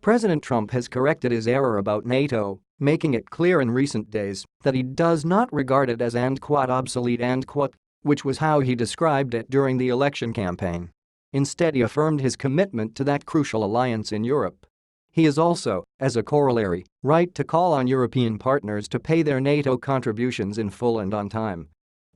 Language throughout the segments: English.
President Trump has corrected his error about NATO, making it clear in recent days that he does not regard it as "obsolete," which was how he described it during the election campaign. Instead, he affirmed his commitment to that crucial alliance in Europe. He is also, as a corollary, right to call on European partners to pay their NATO contributions in full and on time.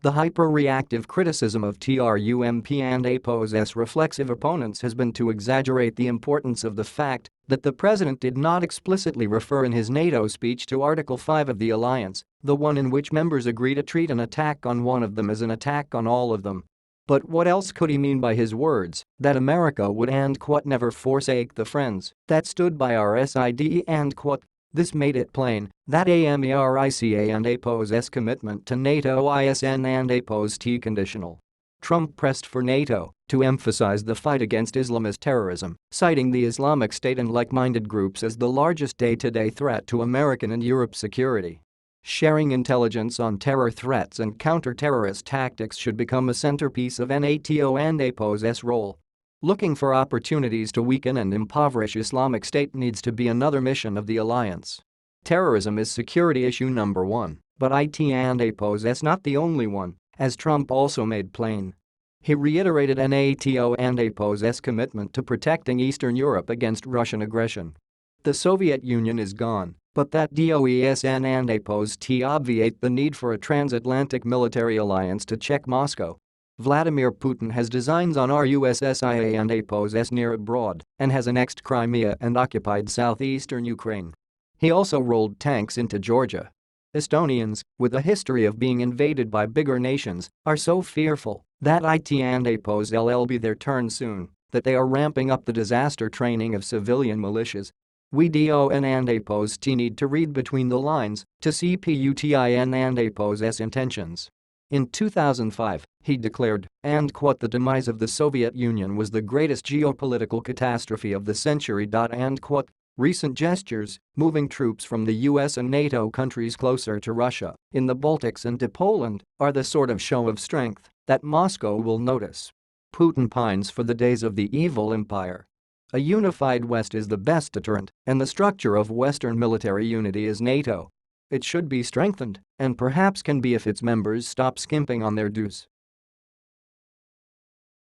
The hyper-reactive criticism of Trump and APO's reflexive opponents has been to exaggerate the importance of the fact that the president did not explicitly refer in his NATO speech to Article 5 of the alliance, the one in which members agree to treat an attack on one of them as an attack on all of them. But what else could he mean by his words, that America would "never forsake the friends that stood by our side"? This made it plain that America and APO's commitment to NATO and APO's conditional. Trump pressed for NATO to emphasize the fight against Islamist terrorism, citing the Islamic State and like-minded groups as the largest day-to-day threat to American and Europe's security. Sharing intelligence on terror threats and counter-terrorist tactics should become a centerpiece of NATO and APO's role. Looking for opportunities to weaken and impoverish Islamic State needs to be another mission of the alliance. Terrorism is security issue number one, but IT and APO's not the only one, as Trump also made plain. He reiterated NATO and APO's commitment to protecting Eastern Europe against Russian aggression. The Soviet Union is gone, but that does and APO's obviate the need for a transatlantic military alliance to check Moscow. Vladimir Putin has designs on RUSSIA and APO's near abroad and has annexed Crimea and occupied southeastern Ukraine. He also rolled tanks into Georgia. Estonians, with a history of being invaded by bigger nations, are so fearful that IT and APO's will be their turn soon that they are ramping up the disaster training of civilian militias. We DON and APO's need to read between the lines to see Putin and APO's intentions. In 2005, he declared, the demise of the Soviet Union was the greatest geopolitical catastrophe of the century. Recent gestures, moving troops from the US and NATO countries closer to Russia, in the Baltics and to Poland, are the sort of show of strength that Moscow will notice. Putin pines for the days of the evil empire. A unified West is the best deterrent, and the structure of Western military unity is NATO. It should be strengthened, and perhaps can be if its members stop skimping on their dues.